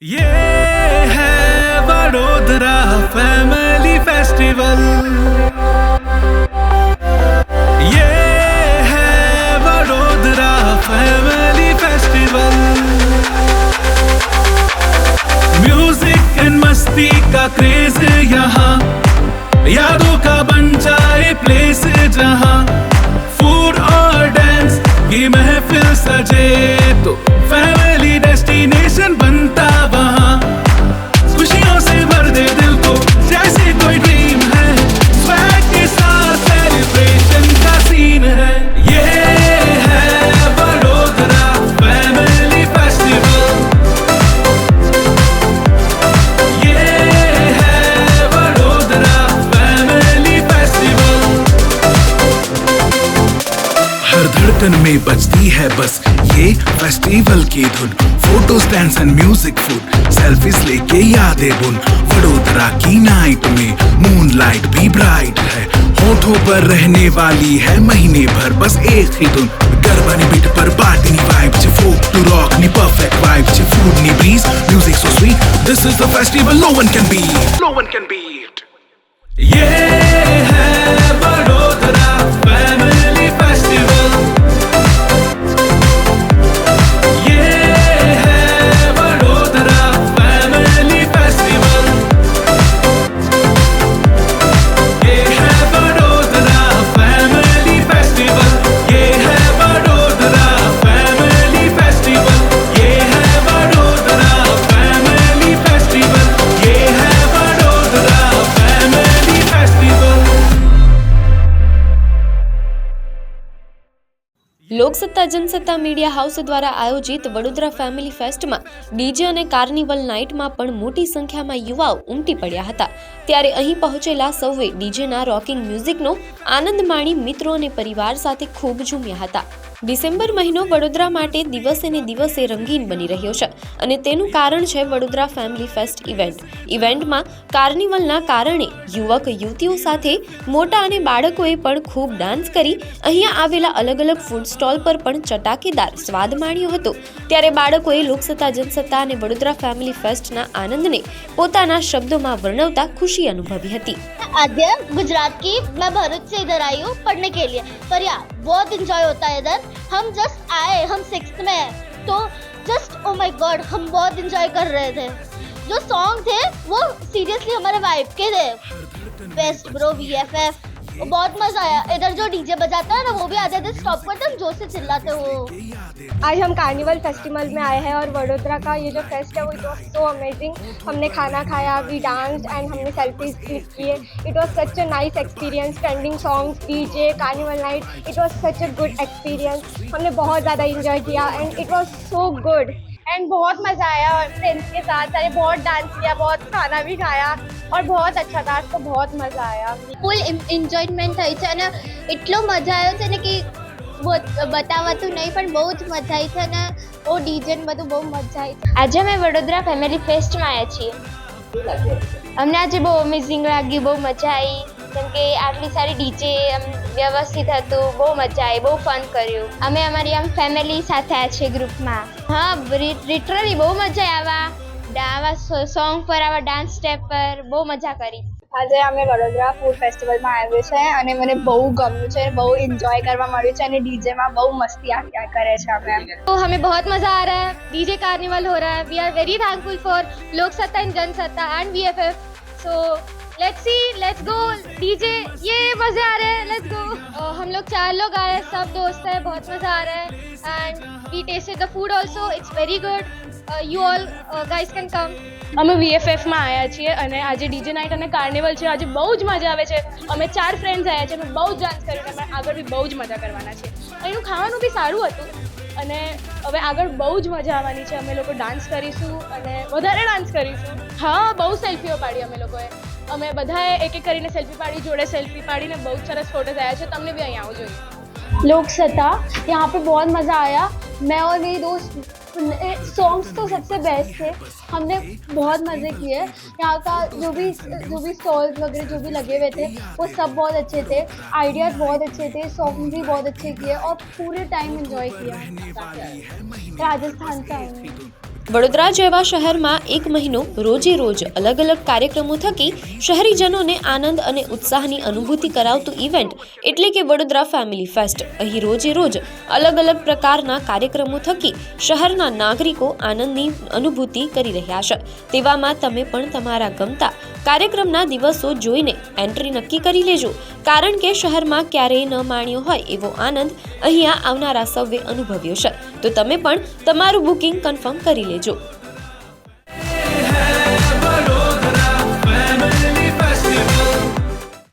ये है Vadodara family festival. ये है Vadodara family festival. Music and मस्ती का क्रेज यहाँ, यादों का बन जाए प्लेस जहाँ फूड और डांस की महफिल सजे तो फैमिली डेस्टिनेशन बनता वहाँ। खुशियों से भर दे दिल को जैसे कोई ड्रीम है, स्वैग के साथ सेलिब्रेशन का सीन है। ये है वडोदरा फैमिली फेस्टिवल। ये है वडोदरा फैमिली फेस्टिवल। हर धड़कन में बजती है बस ये फेस्टिवल की धुन। Photos, dance and music, food, selfies लेके यादें बुन। वडोदरा की नाइट में मूनलाइट भी ब्राइट है, होठों पर रहने वाली है महीने भर बस एक ही धुन। गरबानी बीट पर पार्टी वाइब चे, फोक टू रॉक नी परफेक्ट वाइब चे, फूड नी breeze, music so sweet, this is the festival no one can beat, no one can beat. ये है वडोदरा फैमिली फेस्टिवल। ये है वडोदरा फैमिली फेस्टिवल। ये है वडोदरा फैमिली फेस्टिवल। ये है वडोदरा फैमिली फेस्टिवल। ये है वडोदरा फैमिली फेस्टिवल। ये है Vadodara family festival. Loksatta Jansatta media house દ્વારા આયોજિત વડોદરા ફેમિલી ફેસ્ટમાં ડીજે અને કાર્નિવલ નાઇટમાં પણ મોટી સંખ્યામાં યુવાઓ ઉમટી પડ્યા હતા। ત્યારે અહીં પહોંચેલા સૌએ ડીજેના રોકિંગ મ્યુઝિકનો આનંદ માણી મિત્રો અને પરિવાર સાથે ખૂબ ઝૂમ્યા હતા। ડિસેમ્બર મહિનો વડોદરા માટે દિવસે ને દિવસે રંગીન બની રહ્યો છે અને તેનું કારણ છે વડોદરા ફેમિલી ફેસ્ટ ઇવેન્ટમાં કાર્નિવલના કારણે યુવક યુવતીઓ સાથે મોટા અને બાળકોએ પણ ખૂબ ડાન્સ કરી અહીંયા આવેલા અલગ અલગ ફૂડ સ્ટોલ પર પણ ચટાકેદાર સ્વાદ માણ્યો હતો। ત્યારે બાળકોએ લોકસત્તા જનસત્તા અને વડોદરા ફેમિલી ફેસ્ટના આનંદને પોતાના શબ્દોમાં વર્ણવતા ખુશી અનુભવી હતી। आद्य गुजरात की, मैं भरूच से इधर आई हूँ पढ़ने के लिए, पर यार बहुत इंजॉय होता है इधर। हम जस्ट आए, हम 6th में हैं, तो जस्ट ओ माय गॉड हम बहुत इंजॉय कर रहे थे। जो सॉन्ग थे वो सीरियसली हमारे वाइब के थे। बेस्ट ब्रो VFF, बहुत मजा आया। इधर जो डीजे बजाता है ना वो भी आधे आधे स्टॉप करते हैं, जोर से चिल्लाते हो। आज हम कार्निवल फेस्टिवल में आए हैं और वडोदरा का ये जो फेस्ट है वो इट वॉज सो अमेजिंग। हमने खाना खाया, वी डांस्ड एंड हमने सेल्फीज क्लिक किए। It was such a nice experience. Trending songs, DJ, carnival night, it was such a good experience. हमने बहुत ज़्यादा इंजॉय किया and it was so good and बहुत मज़ा आया। और फ्रेंड्स के साथ सारे बहुत डांस किया, बहुत खाना भी खाया और बहुत अच्छा था। तो बहुत मज़ा आया। ફૂલ એન્જોયમેન્ટ થઈ છે અને એટલો મજા આવ્યો છે ને કે બતાવાતું નહીં, પણ બહુ જ મજા આવી છે અને બહુ ડીજે ને બધું બહુ મજા આવી છે। આજે અમે વડોદરા ફેમિલી ફેસ્ટમાં આવ્યા છીએ। અમને આજે બહુ અમેઝિંગ લાગ્યું, બહુ મજા આવી, કેમ કે આટલી સારી ડીજે વ્યવસ્થિત હતું, બહુ મજા આવી, બહુ ફન કર્યું। અમે અમારી આમ ફેમિલી સાથે આવ્યા છીએ ગ્રુપમાં। હા, લિટરલી બહુ મજા આવા સોંગ પર, આવા ડાન્સ સ્ટેપ પર બહુ મજા કરી। આજે અમે વડોદરા ફૂડ ફેસ્ટિવલમાં આવ્યા છે અને મને બહુ ગમ્યું છે, બહુ એન્જોય કરવા મળ્યું છે અને ડીજેમાં બહુ મસ્તી કરે છે અમે। तो हमें बहुत मज़ा आ रहा है। डीजे कार्निवल हो रहा है। We are very thankful for Loksatta and Jansatta and VFF। So let's see, let's go DJ, ये मज़े आ रहे हैं, लेट्स गो। हम लोग 4 लोग आए हैं, सब दोस्त हैं, बहुत मज़ा आ रहा है and we tasted the food also, it's very good. You all guys can come. અમે VFFમાં આવ્યા છીએ અને આજે ડીજે નાઇટ અને કાર્નિવલ છે। આજે બહુ જ મજા આવે છે। અમે 4 ફ્રેન્ડ્સ આવ્યા છે, અમે બહુ જ ડાન્સ કર્યું અને અમે આગળ બી બહુ જ મજા કરવાના છે। અહીંનું ખાવાનું બી સારું હતું અને હવે આગળ બહુ જ મજા આવવાની છે। અમે લોકો ડાન્સ કરીશું અને વધારે ડાન્સ કરીશું। હા, બહુ સેલ્ફીઓ પાડી અમે લોકોએ। અમે બધાએ એક એક કરીને સેલ્ફી પાડી, જોડે સેલ્ફી પાડીને બહુ જ સરસ ફોટોઝ આવ્યા છે। તમને બી અહીં આવવું જોઈએ। लोकसत्ता, यहाँ पे बहुत मज़ा आया। मैं और मेरी दोस्त, सॉन्ग्स तो सबसे बेस्ट थे, हमने बहुत मज़े किए। यहाँ का जो भी स्टॉल्स वगैरह जो भी लगे हुए थे वो सब बहुत अच्छे थे, आइडियाज़ बहुत अच्छे थे, सॉन्ग भी बहुत अच्छे किए और पूरे टाइम एंजॉय किया। राजस्थान से आए हैं। વડોદરા જેવા શહેરમાં એક મહિનો રોજે રોજ અલગ અલગ કાર્યક્રમો થકી શહેરીજનોને આનંદ અને ઉત્સાહની અનુભૂતિ કરાવતું ઇવેન્ટ એટલે કે વડોદરા ફેમિલી ફેસ્ટ. અહીં રોજે રોજ અલગ અલગ પ્રકારના કાર્યક્રમો થકી શહેરના નાગરિકો આનંદની અનુભૂતિ કરી રહ્યા છે. તેવામાં તમે પણ તમારા ગમતા કાર્યક્રમના દિવસો જોઈને એન્ટ્રી નક્કી કરી લેજો, કારણ કે શહેરમાં ક્યારેય ન માણ્યો હોય એવો આનંદ અહીંયા આવનારા સૌએ અનુભવ્યો છે. તો તમે પણ તમારું બુકિંગ કન્ફર્મ કરી લેજો.